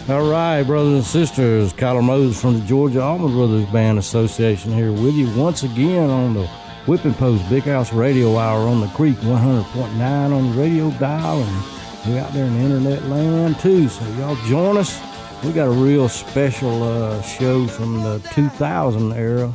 All right, brothers and sisters, Kyler Moses from the Georgia Allman Brothers Band Association here with you once again on the Whipping Post Big House Radio Hour on the Creek 100.9 on the radio dial, and we're out there in the internet land too, so y'all join us. We got a real special show from the 2000 era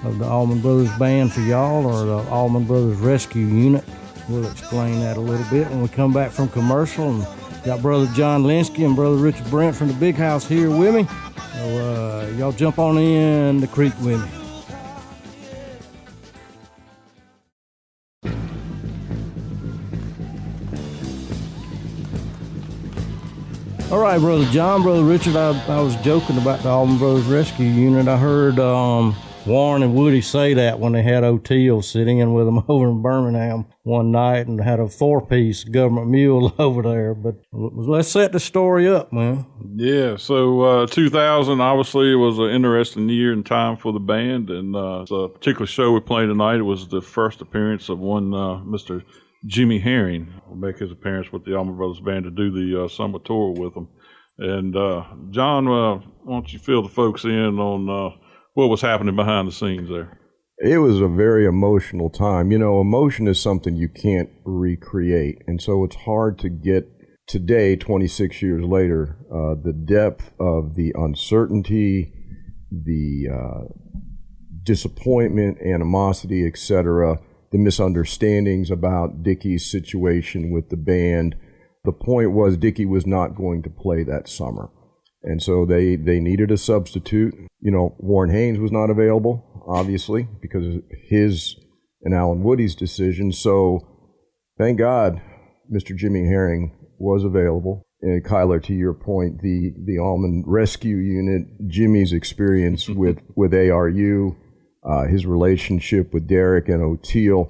of the Allman Brothers Band for y'all, or the Allman Brothers Rescue Unit. We'll explain that a little bit when we come back from commercial. And got Brother John Linsky and Brother Richard Brent from the Big House here with me. So y'all jump on in the creek with me. All right, Brother John, Brother Richard, I was joking about the Allman Brothers Rescue Unit. I heard Warren and Woody say that when they had O'Teal sitting in with them over in Birmingham one night and had a four-piece government mule over there. But let's set the story up, man. Yeah, so 2000 obviously was an interesting year and time for the band, and the particular show we played tonight, it was the first appearance of one Mr. Jimmy Herring will make his appearance with the Allman Brothers Band to do the summer tour with them. And John, why don't you fill the folks in on what was happening behind the scenes there? It was a very emotional time. You know, emotion is something you can't recreate. And so it's hard to get today, 26 years later, the depth of the uncertainty, the disappointment, animosity, etc., the misunderstandings about Dickie's situation with the band. The point was Dickie was not going to play that summer. And so they needed a substitute. You know, Warren Haynes was not available, obviously, because of his and Alan Woody's decision. So thank God Mr. Jimmy Herring was available. And Kyler, to your point, the Allman Rescue Unit, Jimmy's experience with ARU, his relationship with Derek and O'Teal.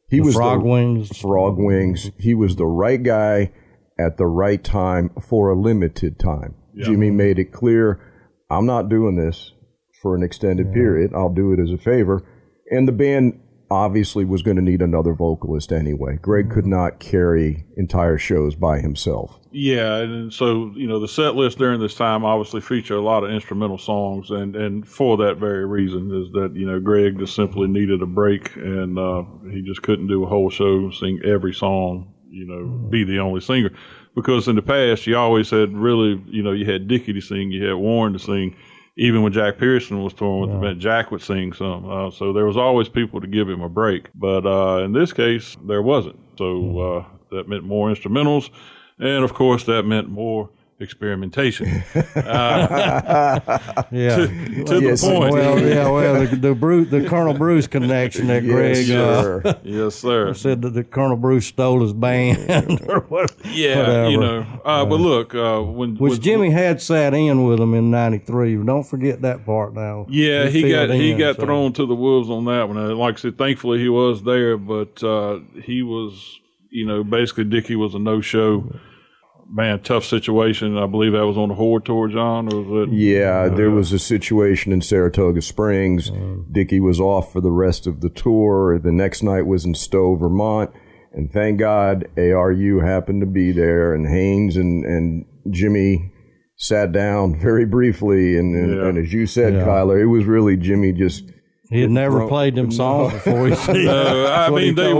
He was Frog Wings. He was the right guy at the right time for a limited time. Yeah. Jimmy made it clear, I'm not doing this for an extended period. I'll do it as a favor. And the band obviously was going to need another vocalist anyway. Greg could not carry entire shows by himself. Yeah, and so, you know, the set list during this time obviously featured a lot of instrumental songs, and for that very reason is that, you know, Greg just simply needed a break, and he just couldn't do a whole show, sing every song, you know, be the only singer. Because in the past, you always had really, you know, you had Dickie to sing, you had Warren to sing. Even when Jack Pearson was touring with the band, Jack would sing some. So there was always people to give him a break. But in this case, there wasn't. So that meant more instrumentals. And, of course, that meant more experimentation. To the point. Well, the Colonel Bruce connection that Greg. Yes, sir. Said that the Colonel Bruce stole his band or whatever. Yeah, you know. But look, when Jimmy had sat in with him in '93. Don't forget that part now. Yeah, he got thrown to the wolves on that one. Like I said, thankfully he was there, but he was, you know, basically Dickie was a no-show. Man, tough situation. I believe that was on the Horde tour, John, or was it? Yeah, there was a situation in Saratoga Springs. Dickie was off for the rest of the tour. The next night was in Stowe, Vermont. And thank God ARU happened to be there. And Haynes and Jimmy sat down very briefly. And as you said, Kyler, it was really Jimmy just... He had never played them songs before. I mean, they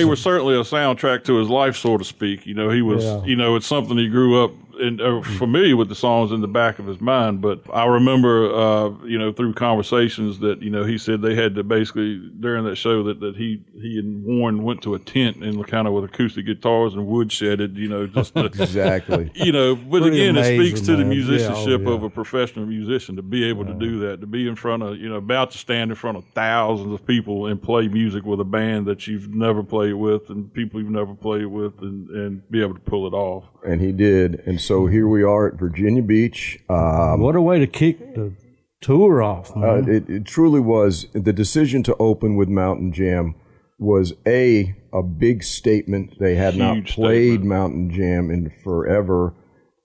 were certainly a soundtrack to his life, so to speak. You know, he was, you know, it's something he grew up and familiar with the songs in the back of his mind. But I remember, you know, through conversations that, you know, he said they had to basically, during that show, that he and Warren went to a tent and kind of with acoustic guitars and woodshedded, you know, just to, exactly. You know, but pretty again, amazing, it speaks to the musicianship of a professional musician to be able to do that, to be in front of, you know, about to stand in front of thousands of people and play music with a band that you've never played with and people you've never played with and be able to pull it off. And he did. And so here we are at Virginia Beach. What a way to kick the tour off, man. It truly was. The decision to open with Mountain Jam was a big statement. They had not played Mountain Jam in forever.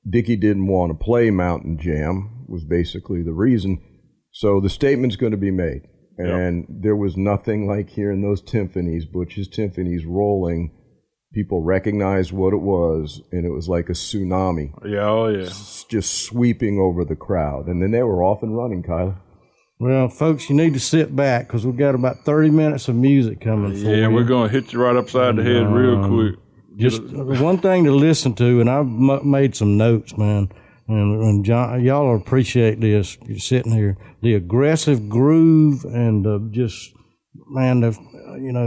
Dickie didn't want to play Mountain Jam, was basically the reason. So the statement's going to be made. And there was nothing like hearing those timpanis, Butch's timpanis rolling people recognized what it was, and it was like a tsunami. Yeah, oh yeah. Just sweeping over the crowd. And then they were off and running, Kyler. Well, folks, you need to sit back because we've got about 30 minutes of music coming for you. Yeah, we're going to hit you right upside the head real quick. Just one thing to listen to, and I've made some notes, man. And John, y'all will appreciate this. You're sitting here, the aggressive groove and just, man,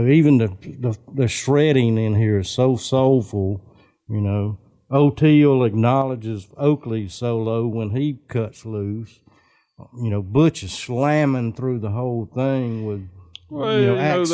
even the shredding in here is so soulful. O'Teal acknowledges Oakley's solo when he cuts loose. Butch is slamming through the whole thing with. Well, there's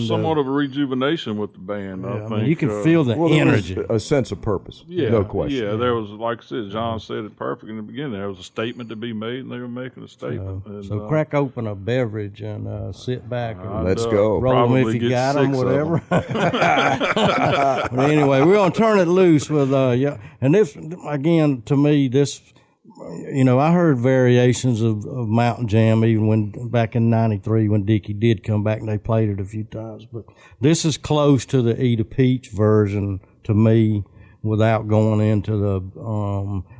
somewhat of a rejuvenation with the band. I think you can feel the energy, a sense of purpose. No question. Yeah, there was, like I said, John said it perfect in the beginning. There was a statement to be made, and they were making a statement. So crack open a beverage and sit back. And let's go. Roll them if you got them, whatever. But anyway, we're gonna turn it loose with and this again to me this. I heard variations of Mountain Jam even when back in '93 when Dickie did come back and they played it a few times. But this is close to the Eat a Peach version to me, without going into the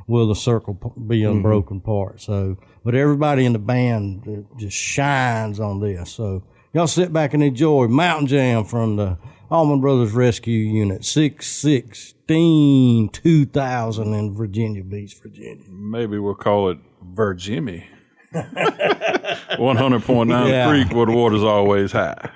Will the Circle Be Unbroken part. So, but everybody in the band just shines on this. So y'all sit back and enjoy Mountain Jam from the Allman Brothers Rescue Unit 616-2000 in Virginia Beach, Virginia. Maybe we'll call it Virginia. 100.9 Creek, where the water's always high.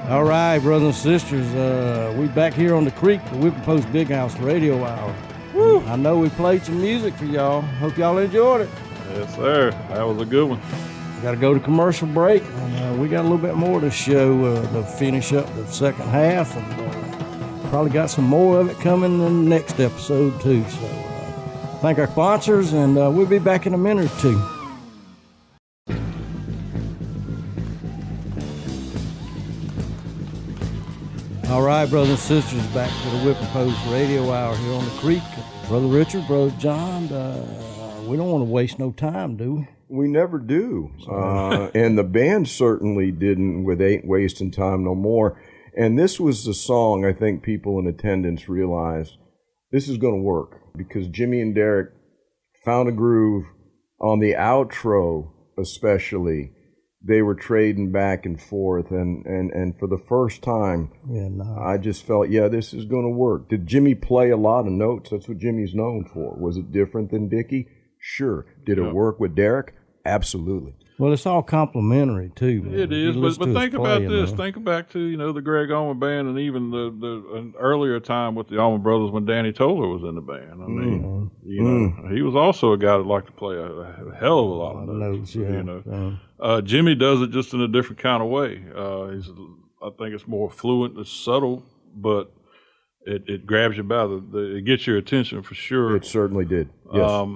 All right, brothers and sisters, we back here on the creek, the Whipping Post Big House Radio Hour. Woo! I know we played some music for y'all. Hope y'all enjoyed it. Yes, sir. That was a good one. We got to go to commercial break. We got a little bit more to show to finish up the second half, and probably got some more of it coming in the next episode too. So thank our sponsors, and we'll be back in a minute or two. All right, brothers and sisters, back to the Whipping Post Radio Hour here on the creek. Brother Richard, Brother John, we don't want to waste no time, do we? We never do. And the band certainly didn't with Ain't Wasting Time No More. And this was the song I think people in attendance realized this is going to work because Jimmy and Derek found a groove on the outro especially. They were trading back and forth, and for the first time, I just felt, this is going to work. Did Jimmy play a lot of notes? That's what Jimmy's known for. Was it different than Dickie? Sure. Did it work with Derek? Absolutely. Well, it's all complimentary, too. Man. It is, but think about this. Think back to, the Greg Allman Band and even the earlier time with the Allman Brothers when Danny Toller was in the band. I mean, he was also a guy that liked to play a hell of a lot of notes. Jimmy does it just in a different kind of way. I think it's more fluent, it's subtle, but it grabs you by it gets your attention for sure. It certainly did. Yes.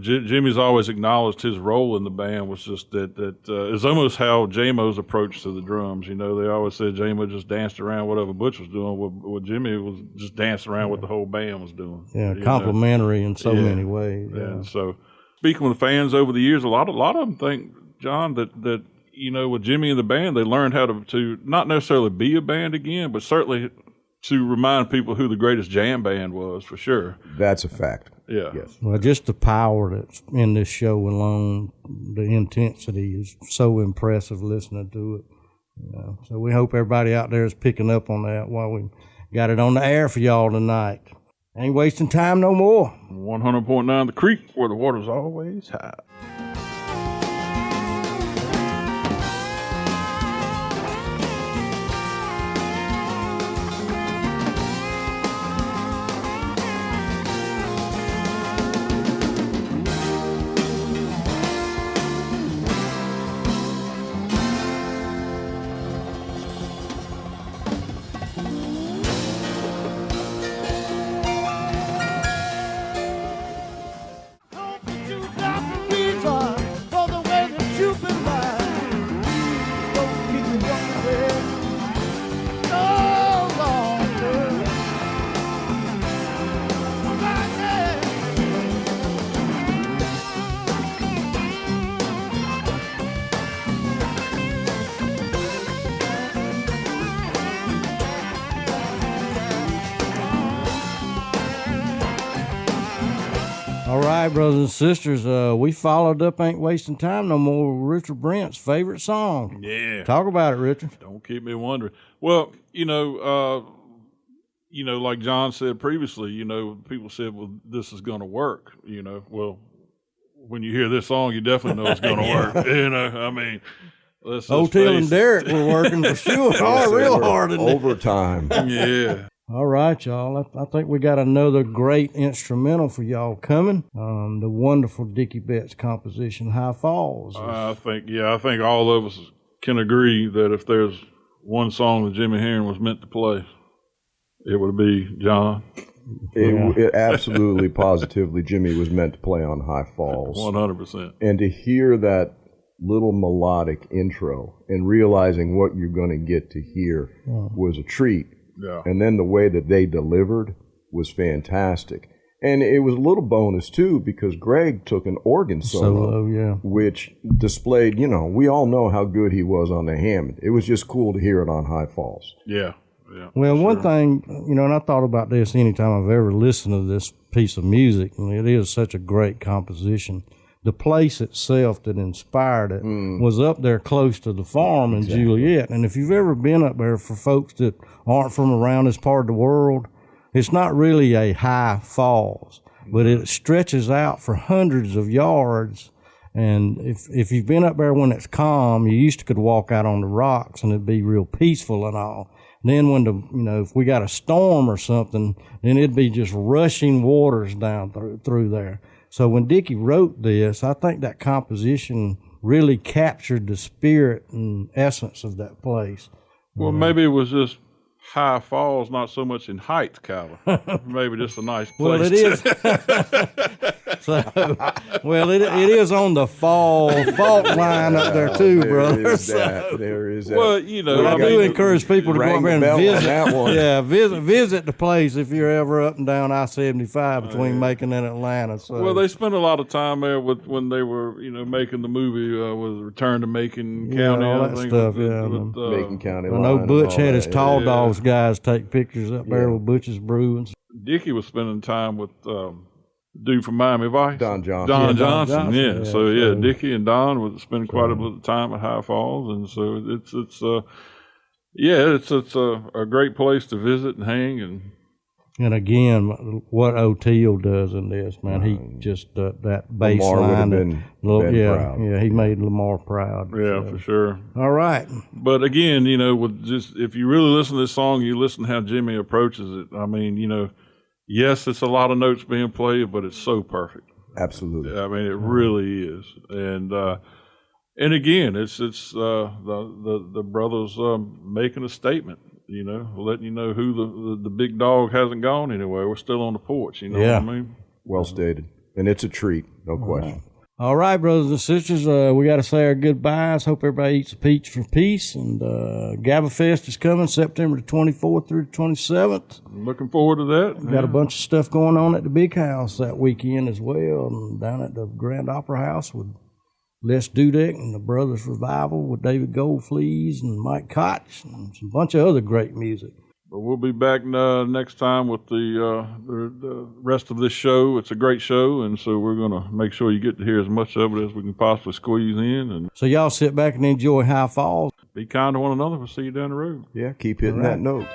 Jimmy's always acknowledged his role in the band was just that it's almost how J-Mo's approach to the drums. They always said J-Mo just danced around whatever Butch was doing. What Jimmy was just dancing around what the whole band was doing. Yeah, complimentary in so many ways. Yeah. And so, speaking with fans over the years, a lot of them think, John, that with Jimmy and the band, they learned how to not necessarily be a band again, but certainly to remind people who the greatest jam band was, for sure. That's a fact. Yeah. Yes. Well, just the power that's in this show alone, the intensity is so impressive listening to it. So we hope everybody out there is picking up on that while we got it on the air for y'all tonight. Ain't wasting time no more. 100.9 The Creek, where the water's always high. All right, brothers and sisters, we followed up Ain't Wasting Time No More with Richard Brent's favorite song. Yeah. Talk about it, Richard. Don't keep me wondering. Well, like John said previously, people said, well, this is going to work, Well, when you hear this song, you definitely know it's going to work. I mean, let's just Otel and Derek were working for sure. Real hard. Overtime. Yeah. All right, y'all. I think we got another great instrumental for y'all coming. The wonderful Dickie Betts composition, High Falls. I think all of us can agree that if there's one song that Jimmy Herring was meant to play, it would be John. It absolutely, positively, Jimmy was meant to play on High Falls. 100%. And to hear that little melodic intro and realizing what you're going to get to hear was a treat. Yeah. And then the way that they delivered was fantastic. And it was a little bonus, too, because Greg took an organ solo, which displayed, we all know how good he was on the Hammond. It was just cool to hear it on High Falls. Yeah. Yeah. Well, one thing, and I thought about this anytime I've ever listened to this piece of music, and it is such a great composition. The place itself that inspired it was up there close to the farm in Juliet. And if you've ever been up there, for folks that aren't from around this part of the world, it's not really a high falls, but it stretches out for hundreds of yards. And if you've been up there when it's calm, you used to could walk out on the rocks and it'd be real peaceful and all. Then when if we got a storm or something, then it'd be just rushing waters down through there. So when Dickie wrote this, I think that composition really captured the spirit and essence of that place. Well, maybe it was just High Falls, not so much in height, Kyler. Maybe just a nice place. Well, it is. It is on the fault line up there too, brother. There is that. Well, I do encourage people to go up there and visit. That one. Yeah, visit the place if you're ever up and down I-75 between Macon and Atlanta. So. Well, they spent a lot of time there when they were, making the movie with Return to Macon County. All that stuff. Macon County. I know Butch had his Tall Dogs guys take pictures up there with Butch's Brew. And Dickie was spending time with dude from Miami Vice, Don Johnson. Don Johnson. Yeah. So Dickie and Don would spend quite a bit of time at High Falls, and so it's a great place to visit and hang And again, what Oteil does in this, man, he just that bass line. He made Lamar proud. Yeah, for sure. All right. But again, with just if you really listen to this song, you listen to how Jimmy approaches it. I mean, yes, it's a lot of notes being played, but it's so perfect. Absolutely. I mean, it really is. And again, it's the brothers making a statement. Letting you know who the big dog hasn't gone anywhere. We're still on the porch, what I mean? Well stated. And it's a treat, no question. All right, brothers and sisters, we got to say our goodbyes. Hope everybody eats a peach for peace. And Gabba Fest is coming September the 24th through the 27th. I'm looking forward to that. We got a bunch of stuff going on at the Big House that weekend as well. And down at the Grand Opera House with Les Dudek and the Brothers Revival with David Goldflees and Mike Koch and a bunch of other great music. But we'll be back next time with the rest of this show. It's a great show, and so we're going to make sure you get to hear as much of it as we can possibly squeeze in. And So y'all sit back and enjoy High Falls. be kind to one another. We'll see you down the road. Yeah, keep hitting that note.